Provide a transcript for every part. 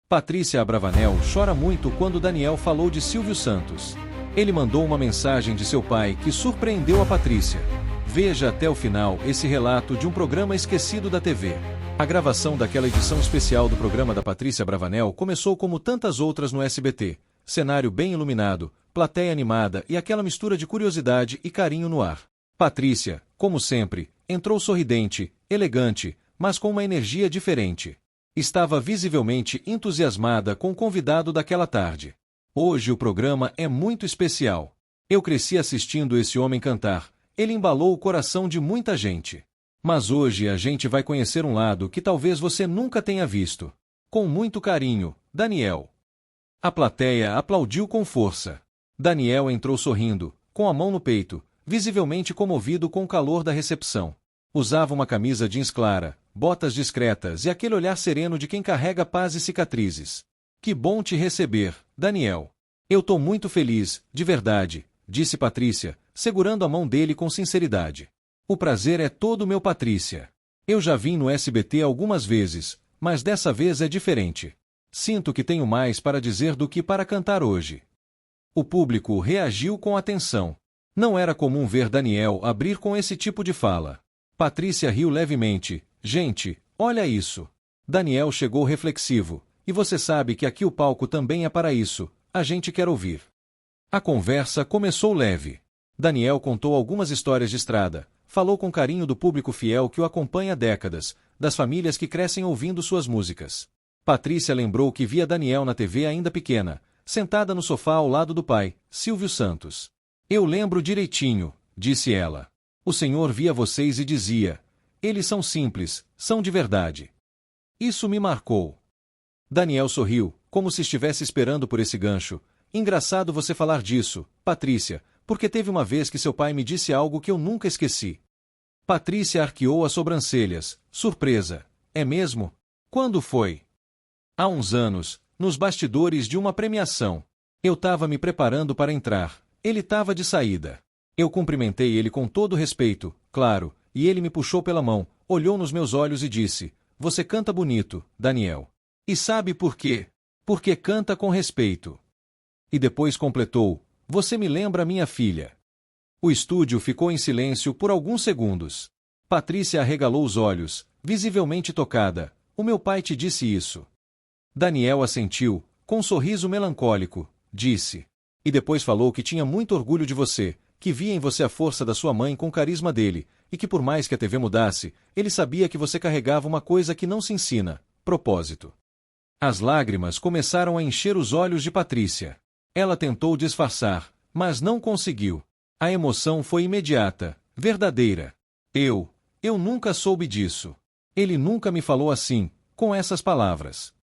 Patrícia Abravanel chora muito quando Daniel falou de Silvio Santos. Ele mandou uma mensagem de seu pai que surpreendeu a Patrícia. Veja até o final esse relato de um programa esquecido da TV. A gravação daquela edição especial do programa da Patrícia Abravanel começou como tantas outras no SBT. Cenário bem iluminado, plateia animada e aquela mistura de curiosidade e carinho no ar. Patrícia, como sempre, entrou sorridente, elegante, mas com uma energia diferente. Estava visivelmente entusiasmada com o convidado daquela tarde. Hoje o programa é muito especial. Eu cresci assistindo esse homem cantar. Ele embalou o coração de muita gente. Mas hoje a gente vai conhecer um lado que talvez você nunca tenha visto. Com muito carinho, Daniel. A plateia aplaudiu com força. Daniel entrou sorrindo, com a mão no peito, visivelmente comovido com o calor da recepção. Usava uma camisa jeans clara, botas discretas e aquele olhar sereno de quem carrega paz e cicatrizes. Que bom te receber, Daniel. Eu tô muito feliz, de verdade, disse Patrícia, segurando a mão dele com sinceridade. O prazer é todo meu, Patrícia. Eu já vim no SBT algumas vezes, mas dessa vez é diferente. Sinto que tenho mais para dizer do que para cantar hoje. O público reagiu com atenção. Não era comum ver Daniel abrir com esse tipo de fala. Patrícia riu levemente. Gente, olha isso. Daniel chegou reflexivo. E você sabe que aqui o palco também é para isso. A gente quer ouvir. A conversa começou leve. Daniel contou algumas histórias de estrada. Falou com carinho do público fiel que o acompanha há décadas, das famílias que crescem ouvindo suas músicas. Patrícia lembrou que via Daniel na TV ainda pequena, sentada no sofá ao lado do pai, Silvio Santos. Eu lembro direitinho, disse ela. O senhor via vocês e dizia: eles são simples, são de verdade. Isso me marcou. Daniel sorriu, como se estivesse esperando por esse gancho. Engraçado você falar disso, Patrícia, porque teve uma vez que seu pai me disse algo que eu nunca esqueci. Patrícia arqueou as sobrancelhas, surpresa. É mesmo? Quando foi? Há uns anos, nos bastidores de uma premiação. Eu estava me preparando para entrar. Ele estava de saída. Eu cumprimentei ele com todo respeito, claro, e ele me puxou pela mão, olhou nos meus olhos e disse: você canta bonito, Daniel. E sabe por quê? Porque canta com respeito. E depois completou: você me lembra minha filha. O estúdio ficou em silêncio por alguns segundos. Patrícia arregalou os olhos, visivelmente tocada. O meu pai te disse isso. Daniel assentiu, com um sorriso melancólico, disse. E depois falou que tinha muito orgulho de você, que via em você a força da sua mãe com o carisma dele, e que por mais que a TV mudasse, ele sabia que você carregava uma coisa que não se ensina: propósito. As lágrimas começaram a encher os olhos de Patrícia. Ela tentou disfarçar, mas não conseguiu. A emoção foi imediata, verdadeira. Eu nunca soube disso. Ele nunca me falou assim, com essas palavras.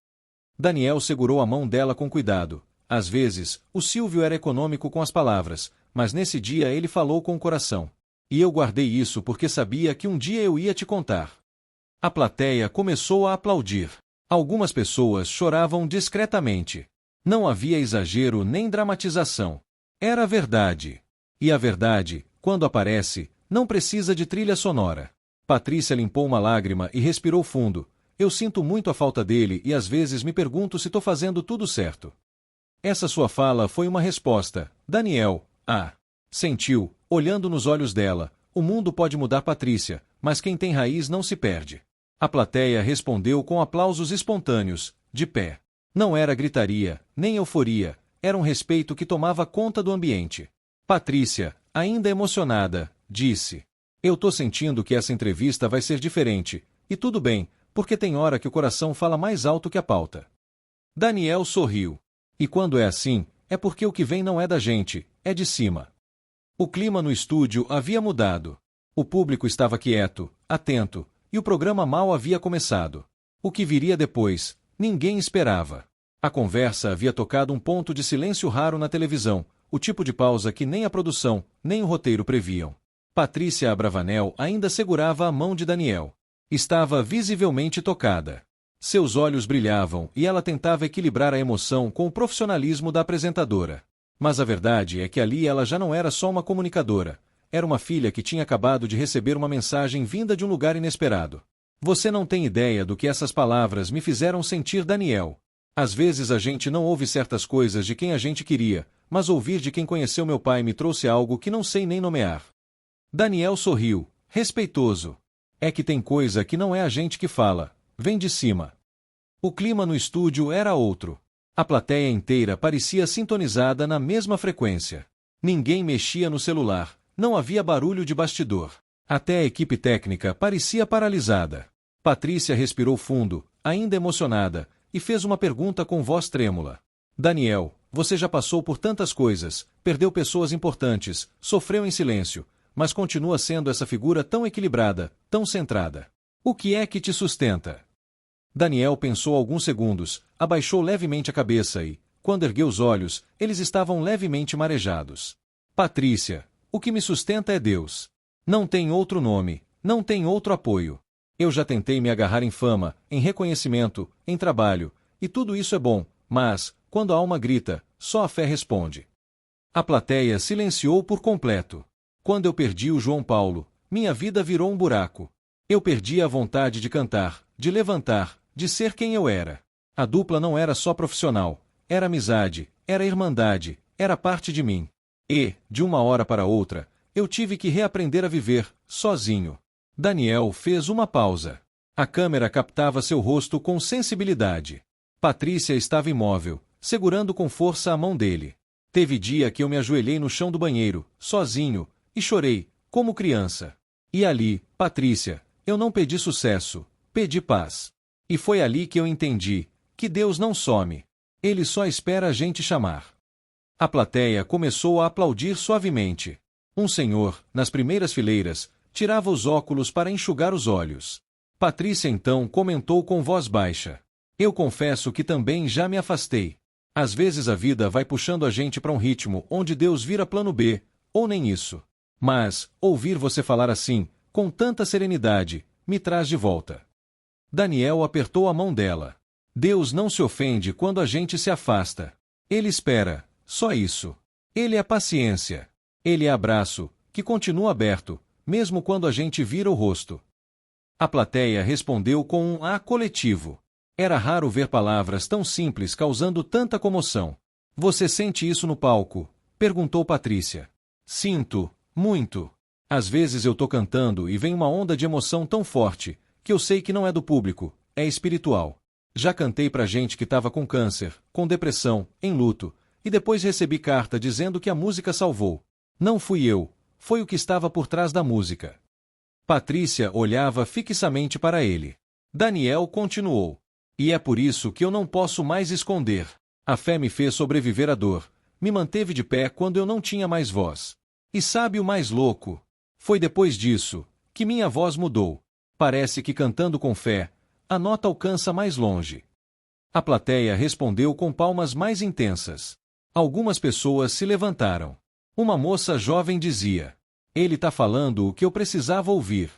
Daniel segurou a mão dela com cuidado. Às vezes, o Silvio era econômico com as palavras, mas nesse dia ele falou com o coração. E eu guardei isso porque sabia que um dia eu ia te contar. A plateia começou a aplaudir. Algumas pessoas choravam discretamente. Não havia exagero nem dramatização. Era a verdade. E a verdade, quando aparece, não precisa de trilha sonora. Patrícia limpou uma lágrima e respirou fundo. Eu sinto muito a falta dele e às vezes me pergunto se estou fazendo tudo certo. Essa sua fala foi uma resposta, Daniel. Sentiu, olhando nos olhos dela. O mundo pode mudar, Patrícia, mas quem tem raiz não se perde. A plateia respondeu com aplausos espontâneos, de pé. Não era gritaria, nem euforia, era um respeito que tomava conta do ambiente. Patrícia, ainda emocionada, disse: eu tô sentindo que essa entrevista vai ser diferente, e tudo bem, porque tem hora que o coração fala mais alto que a pauta. Daniel sorriu. E quando é assim, é porque o que vem não é da gente, é de cima. O clima no estúdio havia mudado. O público estava quieto, atento, e o programa mal havia começado. O que viria depois, ninguém esperava. A conversa havia tocado um ponto de silêncio raro na televisão, o tipo de pausa que nem a produção, nem o roteiro previam. Patrícia Abravanel ainda segurava a mão de Daniel. Estava visivelmente tocada. Seus olhos brilhavam e ela tentava equilibrar a emoção com o profissionalismo da apresentadora. Mas a verdade é que ali ela já não era só uma comunicadora. Era uma filha que tinha acabado de receber uma mensagem vinda de um lugar inesperado. Você não tem ideia do que essas palavras me fizeram sentir, Daniel. Às vezes a gente não ouve certas coisas de quem a gente queria, mas ouvir de quem conheceu meu pai me trouxe algo que não sei nem nomear. Daniel sorriu, respeitoso. É que tem coisa que não é a gente que fala, vem de cima. O clima no estúdio era outro. A plateia inteira parecia sintonizada na mesma frequência. Ninguém mexia no celular, não havia barulho de bastidor. Até a equipe técnica parecia paralisada. Patrícia respirou fundo, ainda emocionada, e fez uma pergunta com voz trêmula. Daniel, você já passou por tantas coisas, perdeu pessoas importantes, sofreu em silêncio, mas continua sendo essa figura tão equilibrada, tão centrada. O que é que te sustenta? Daniel pensou alguns segundos, abaixou levemente a cabeça e, quando ergueu os olhos, eles estavam levemente marejados. Patrícia, o que me sustenta é Deus. Não tem outro nome, não tem outro apoio. Eu já tentei me agarrar em fama, em reconhecimento, em trabalho, e tudo isso é bom, mas, quando a alma grita, só a fé responde. A plateia silenciou por completo. Quando eu perdi o João Paulo, minha vida virou um buraco. Eu perdi a vontade de cantar, de levantar, de ser quem eu era. A dupla não era só profissional, era amizade, era irmandade, era parte de mim. E, de uma hora para outra, eu tive que reaprender a viver, sozinho. Daniel fez uma pausa. A câmera captava seu rosto com sensibilidade. Patrícia estava imóvel, segurando com força a mão dele. Teve dia que eu me ajoelhei no chão do banheiro, sozinho, e chorei, como criança. E ali, Patrícia, eu não pedi sucesso, pedi paz. E foi ali que eu entendi que Deus não some. Ele só espera a gente chamar. A plateia começou a aplaudir suavemente. Um senhor, nas primeiras fileiras, tirava os óculos para enxugar os olhos. Patrícia então comentou com voz baixa. Eu confesso que também já me afastei. Às vezes a vida vai puxando a gente para um ritmo onde Deus vira plano B, ou nem isso. Mas, ouvir você falar assim, com tanta serenidade, me traz de volta. Daniel apertou a mão dela. Deus não se ofende quando a gente se afasta. Ele espera, só isso. Ele é paciência. Ele é abraço, que continua aberto, mesmo quando a gente vira o rosto. A plateia respondeu com um "ah" coletivo. Era raro ver palavras tão simples causando tanta comoção. Você sente isso no palco? Perguntou Patrícia. Sinto, muito. Às vezes eu tô cantando e vem uma onda de emoção tão forte, que eu sei que não é do público, é espiritual. Já cantei pra gente que tava com câncer, com depressão, em luto, e depois recebi carta dizendo que a música salvou. Não fui eu, foi o que estava por trás da música. Patrícia olhava fixamente para ele. Daniel continuou. E é por isso que eu não posso mais esconder. A fé me fez sobreviver à dor, me manteve de pé quando eu não tinha mais voz. E sabe o mais louco? Foi depois disso que minha voz mudou. Parece que cantando com fé, a nota alcança mais longe. A plateia respondeu com palmas mais intensas. Algumas pessoas se levantaram. Uma moça jovem dizia: ele tá falando o que eu precisava ouvir.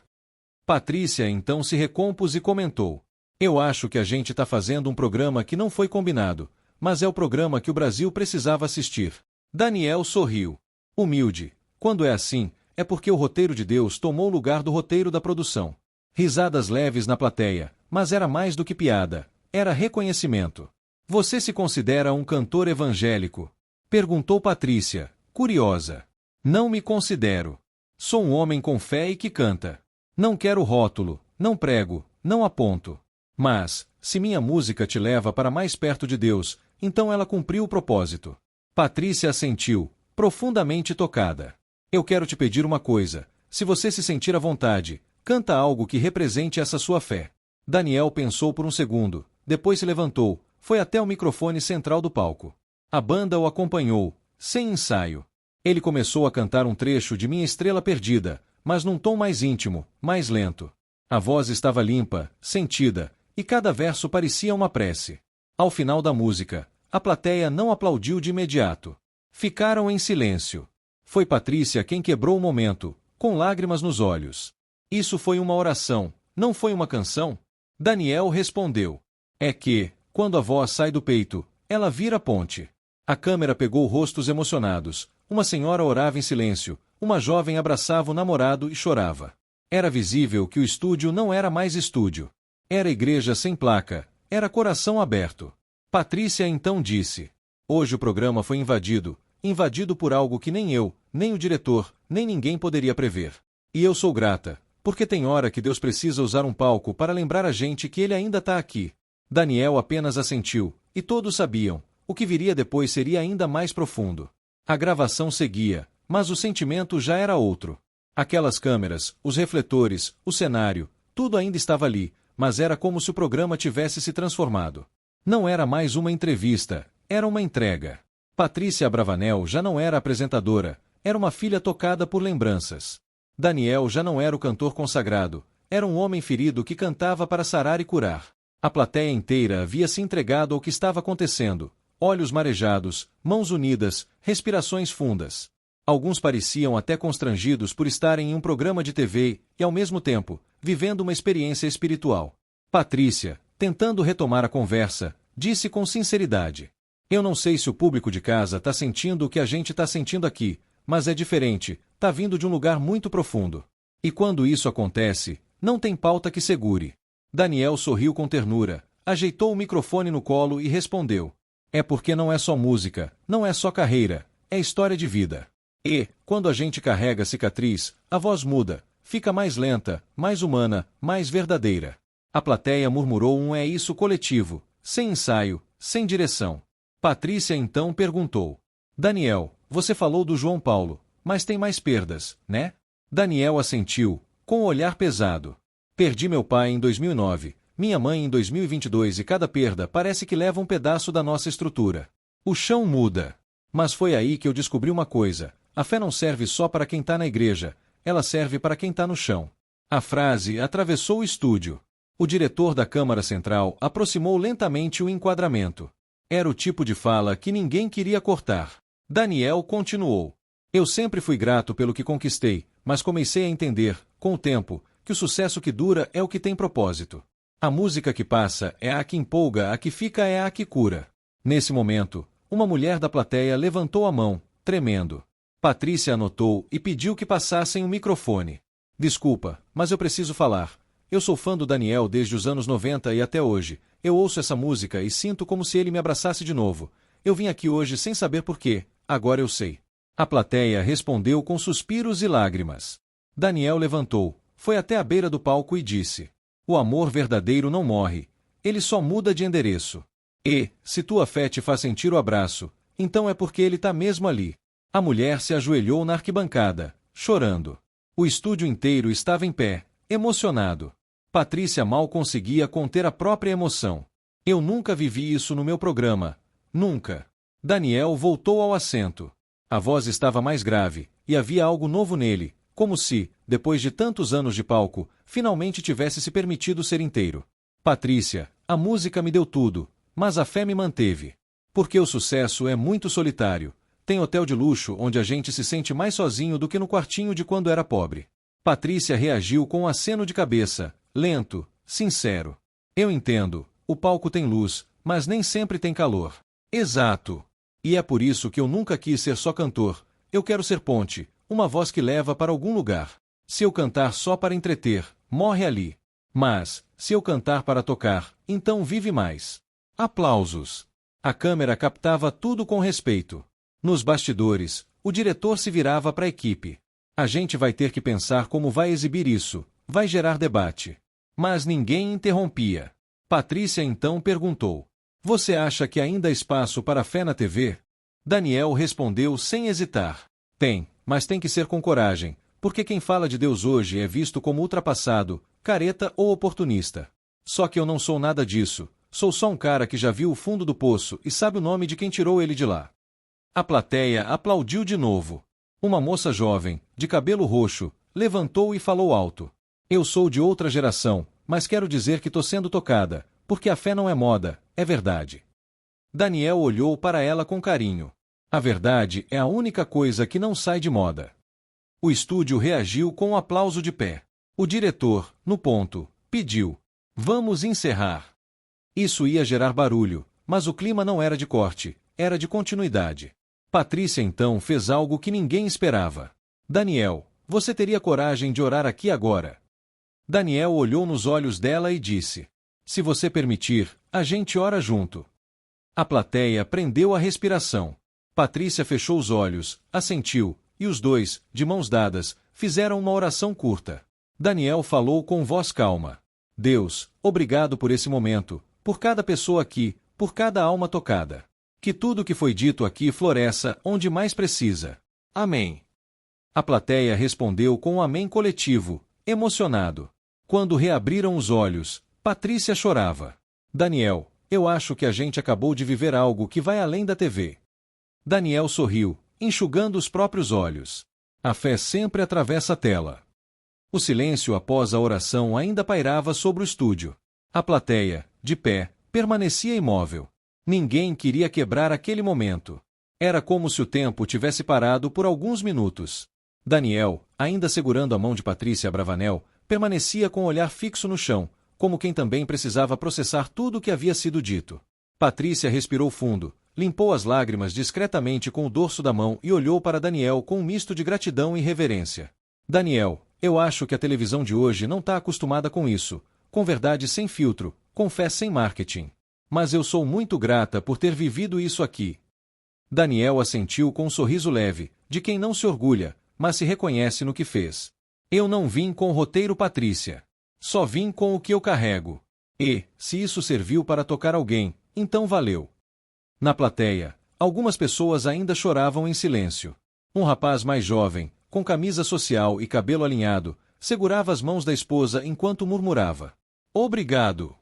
Patrícia então se recompôs e comentou: eu acho que a gente tá fazendo um programa que não foi combinado, mas é o programa que o Brasil precisava assistir. Daniel sorriu. Humilde. Quando é assim, é porque o roteiro de Deus tomou o lugar do roteiro da produção. Risadas leves na plateia, mas era mais do que piada, era reconhecimento. Você se considera um cantor evangélico? Perguntou Patrícia, curiosa. Não me considero. Sou um homem com fé e que canta. Não quero rótulo, não prego, não aponto. Mas, se minha música te leva para mais perto de Deus, então ela cumpriu o propósito. Patrícia assentiu, profundamente tocada. Eu quero te pedir uma coisa, se você se sentir à vontade, canta algo que represente essa sua fé. Daniel pensou por um segundo, depois se levantou, foi até o microfone central do palco. A banda o acompanhou, sem ensaio. Ele começou a cantar um trecho de Minha Estrela Perdida, mas num tom mais íntimo, mais lento. A voz estava limpa, sentida, e cada verso parecia uma prece. Ao final da música, a plateia não aplaudiu de imediato. Ficaram em silêncio. Foi Patrícia quem quebrou o momento, com lágrimas nos olhos. Isso foi uma oração, não foi uma canção? Daniel respondeu. É que, quando a voz sai do peito, ela vira ponte. A câmera pegou rostos emocionados. Uma senhora orava em silêncio, uma jovem abraçava o namorado e chorava. Era visível que o estúdio não era mais estúdio. Era igreja sem placa, era coração aberto. Patrícia então disse: hoje o programa foi invadido por algo que nem eu, nem o diretor, nem ninguém poderia prever. E eu sou grata, porque tem hora que Deus precisa usar um palco para lembrar a gente que ele ainda está aqui. Daniel apenas assentiu, e todos sabiam, o que viria depois seria ainda mais profundo. A gravação seguia, mas o sentimento já era outro. Aquelas câmeras, os refletores, o cenário, tudo ainda estava ali, mas era como se o programa tivesse se transformado. Não era mais uma entrevista, era uma entrega. Patrícia Abravanel já não era apresentadora, era uma filha tocada por lembranças. Daniel já não era o cantor consagrado, era um homem ferido que cantava para sarar e curar. A plateia inteira havia se entregado ao que estava acontecendo, olhos marejados, mãos unidas, respirações fundas. Alguns pareciam até constrangidos por estarem em um programa de TV e, ao mesmo tempo, vivendo uma experiência espiritual. Patrícia, tentando retomar a conversa, disse com sinceridade: eu não sei se o público de casa está sentindo o que a gente está sentindo aqui, mas é diferente, está vindo de um lugar muito profundo. E quando isso acontece, não tem pauta que segure. Daniel sorriu com ternura, ajeitou o microfone no colo e respondeu: é porque não é só música, não é só carreira, é história de vida. E, quando a gente carrega a cicatriz, a voz muda, fica mais lenta, mais humana, mais verdadeira. A plateia murmurou um é isso coletivo, sem ensaio, sem direção. Patrícia então perguntou: Daniel, você falou do João Paulo, mas tem mais perdas, né? Daniel assentiu, com o olhar pesado. Perdi meu pai em 2009, minha mãe em 2022 e cada perda parece que leva um pedaço da nossa estrutura. O chão muda. Mas foi aí que eu descobri uma coisa: a fé não serve só para quem está na igreja, ela serve para quem está no chão. A frase atravessou o estúdio. O diretor da Câmara Central aproximou lentamente o enquadramento. Era o tipo de fala que ninguém queria cortar. Daniel continuou: eu sempre fui grato pelo que conquistei, mas comecei a entender, com o tempo, que o sucesso que dura é o que tem propósito. A música que passa é a que empolga, a que fica é a que cura. Nesse momento, uma mulher da plateia levantou a mão, tremendo. Patrícia anotou e pediu que passassem o microfone. Desculpa, mas eu preciso falar. Eu sou fã do Daniel desde os anos 90 e até hoje. Eu ouço essa música e sinto como se ele me abraçasse de novo. Eu vim aqui hoje sem saber por quê, agora eu sei. A plateia respondeu com suspiros e lágrimas. Daniel levantou, foi até a beira do palco e disse: o amor verdadeiro não morre, ele só muda de endereço. E, se tua fé te faz sentir o abraço, então é porque ele está mesmo ali. A mulher se ajoelhou na arquibancada, chorando. O estúdio inteiro estava em pé, emocionado. Patrícia mal conseguia conter a própria emoção. Eu nunca vivi isso no meu programa. Nunca. Daniel voltou ao assento. A voz estava mais grave, e havia algo novo nele, como se, depois de tantos anos de palco, finalmente tivesse se permitido ser inteiro. Patrícia, a música me deu tudo, mas a fé me manteve. Porque o sucesso é muito solitário. Tem hotel de luxo onde a gente se sente mais sozinho do que no quartinho de quando era pobre. Patrícia reagiu com um aceno de cabeça, lento, sincero. Eu entendo, o palco tem luz, mas nem sempre tem calor. Exato. E é por isso que eu nunca quis ser só cantor. Eu quero ser ponte, uma voz que leva para algum lugar. Se eu cantar só para entreter, morre ali. Mas, se eu cantar para tocar, então vive mais. Aplausos. A câmera captava tudo com respeito. Nos bastidores, o diretor se virava para a equipe. A gente vai ter que pensar como vai exibir isso, vai gerar debate. Mas ninguém interrompia. Patrícia então perguntou: você acha que ainda há espaço para a fé na TV? Daniel respondeu sem hesitar: tem, mas tem que ser com coragem, porque quem fala de Deus hoje é visto como ultrapassado, careta ou oportunista. Só que eu não sou nada disso, sou só um cara que já viu o fundo do poço e sabe o nome de quem tirou ele de lá. A plateia aplaudiu de novo. Uma moça jovem, de cabelo roxo, levantou e falou alto: eu sou de outra geração, mas quero dizer que tô sendo tocada, porque a fé não é moda, é verdade. Daniel olhou para ela com carinho. A verdade é a única coisa que não sai de moda. O estúdio reagiu com um aplauso de pé. O diretor, no ponto, pediu: vamos encerrar. Isso ia gerar barulho, mas o clima não era de corte, era de continuidade. Patrícia então fez algo que ninguém esperava. Daniel, você teria coragem de orar aqui agora? Daniel olhou nos olhos dela e disse: se você permitir, a gente ora junto. A plateia prendeu a respiração. Patrícia fechou os olhos, assentiu, e os dois, de mãos dadas, fizeram uma oração curta. Daniel falou com voz calma. Deus, obrigado por esse momento, por cada pessoa aqui, por cada alma tocada. Que tudo o que foi dito aqui floresça onde mais precisa. Amém. A plateia respondeu com um amém coletivo, emocionado. Quando reabriram os olhos, Patrícia chorava. Daniel, eu acho que a gente acabou de viver algo que vai além da TV. Daniel sorriu, enxugando os próprios olhos. A fé sempre atravessa a tela. O silêncio após a oração ainda pairava sobre o estúdio. A plateia, de pé, permanecia imóvel. Ninguém queria quebrar aquele momento. Era como se o tempo tivesse parado por alguns minutos. Daniel, ainda segurando a mão de Patrícia Abravanel, permanecia com o olhar fixo no chão, como quem também precisava processar tudo o que havia sido dito. Patrícia respirou fundo, limpou as lágrimas discretamente com o dorso da mão e olhou para Daniel com um misto de gratidão e reverência. Daniel, eu acho que a televisão de hoje não está acostumada com isso, com verdade sem filtro, com fé sem marketing. Mas eu sou muito grata por ter vivido isso aqui. Daniel assentiu com um sorriso leve, de quem não se orgulha, mas se reconhece no que fez. Eu não vim com o roteiro, Patrícia. Só vim com o que eu carrego. E, se isso serviu para tocar alguém, então valeu. Na plateia, algumas pessoas ainda choravam em silêncio. Um rapaz mais jovem, com camisa social e cabelo alinhado, segurava as mãos da esposa enquanto murmurava: Obrigado.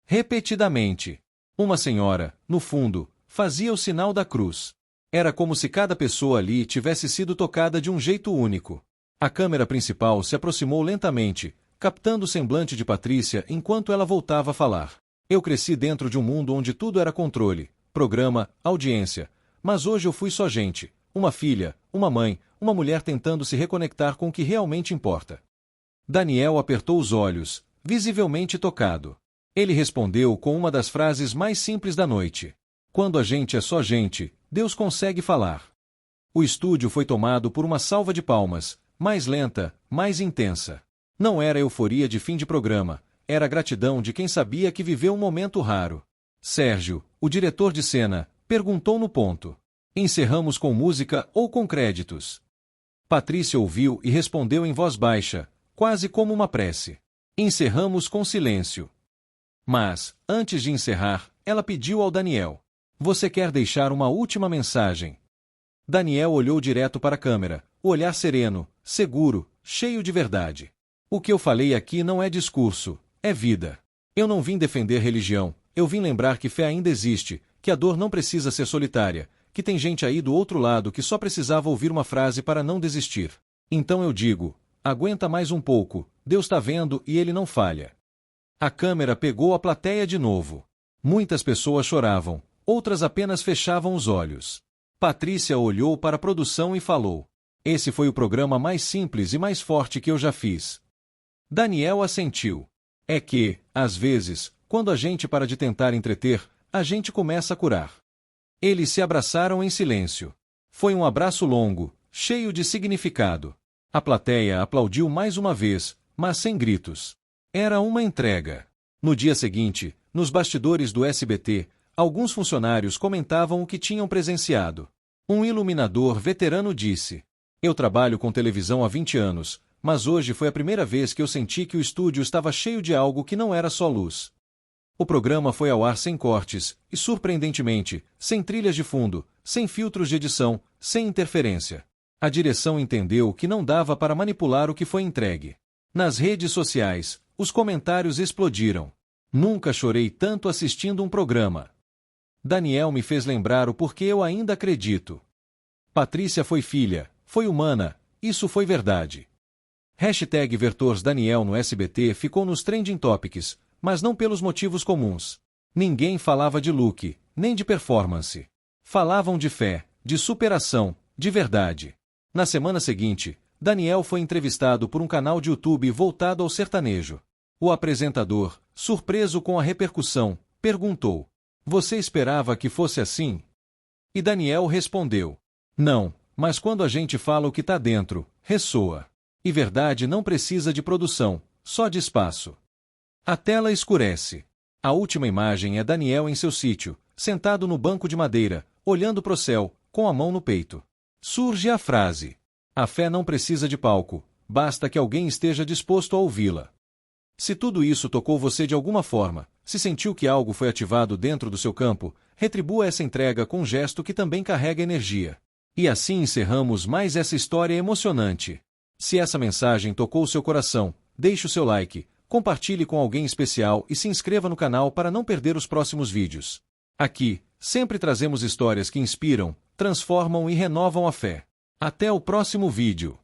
Repetidamente. Uma senhora, no fundo, fazia o sinal da cruz. Era como se cada pessoa ali tivesse sido tocada de um jeito único. A câmera principal se aproximou lentamente, captando o semblante de Patrícia enquanto ela voltava a falar. Eu cresci dentro de um mundo onde tudo era controle, programa, audiência. Mas hoje eu fui só gente, uma filha, uma mãe, uma mulher tentando se reconectar com o que realmente importa. Daniel apertou os olhos, visivelmente tocado. Ele respondeu com uma das frases mais simples da noite. Quando a gente é só gente, Deus consegue falar. O estúdio foi tomado por uma salva de palmas, mais lenta, mais intensa. Não era euforia de fim de programa, era gratidão de quem sabia que viveu um momento raro. Sérgio, o diretor de cena, perguntou no ponto. Encerramos com música ou com créditos? Patrícia ouviu e respondeu em voz baixa, quase como uma prece. Encerramos com silêncio. Mas, antes de encerrar, ela pediu ao Daniel: Você quer deixar uma última mensagem? Daniel olhou direto para a câmera, o olhar sereno, seguro, cheio de verdade. O que eu falei aqui não é discurso, é vida. Eu não vim defender religião, eu vim lembrar que fé ainda existe, que a dor não precisa ser solitária, que tem gente aí do outro lado que só precisava ouvir uma frase para não desistir. Então eu digo: aguenta mais um pouco, Deus está vendo e ele não falha. A câmera pegou a plateia de novo. Muitas pessoas choravam, outras apenas fechavam os olhos. Patrícia olhou para a produção e falou: Esse foi o programa mais simples e mais forte que eu já fiz. Daniel assentiu. É que, às vezes, quando a gente para de tentar entreter, a gente começa a curar. Eles se abraçaram em silêncio. Foi um abraço longo, cheio de significado. A plateia aplaudiu mais uma vez, mas sem gritos. Era uma entrega. No dia seguinte, nos bastidores do SBT, alguns funcionários comentavam o que tinham presenciado. Um iluminador veterano disse: Eu trabalho com televisão há 20 anos, mas hoje foi a primeira vez que eu senti que o estúdio estava cheio de algo que não era só luz. O programa foi ao ar sem cortes, e surpreendentemente, sem trilhas de fundo, sem filtros de edição, sem interferência. A direção entendeu que não dava para manipular o que foi entregue. Nas redes sociais, os comentários explodiram. Nunca chorei tanto assistindo um programa. Daniel me fez lembrar o porquê eu ainda acredito. Patrícia foi filha, foi humana, isso foi verdade. #VertorsDaniel no SBT ficou nos Trending Topics, mas não pelos motivos comuns. Ninguém falava de look, nem de performance. Falavam de fé, de superação, de verdade. Na semana seguinte, Daniel foi entrevistado por um canal de YouTube voltado ao sertanejo. O apresentador, surpreso com a repercussão, perguntou: Você esperava que fosse assim? E Daniel respondeu: Não, mas quando a gente fala o que está dentro, ressoa. E verdade não precisa de produção, só de espaço. A tela escurece. A última imagem é Daniel em seu sítio, sentado no banco de madeira, olhando para o céu, com a mão no peito. Surge a frase: a fé não precisa de palco, basta que alguém esteja disposto a ouvi-la. Se tudo isso tocou você de alguma forma, se sentiu que algo foi ativado dentro do seu campo, retribua essa entrega com um gesto que também carrega energia. E assim encerramos mais essa história emocionante. Se essa mensagem tocou seu coração, deixe o seu like, compartilhe com alguém especial e se inscreva no canal para não perder os próximos vídeos. Aqui, sempre trazemos histórias que inspiram, transformam e renovam a fé. Até o próximo vídeo.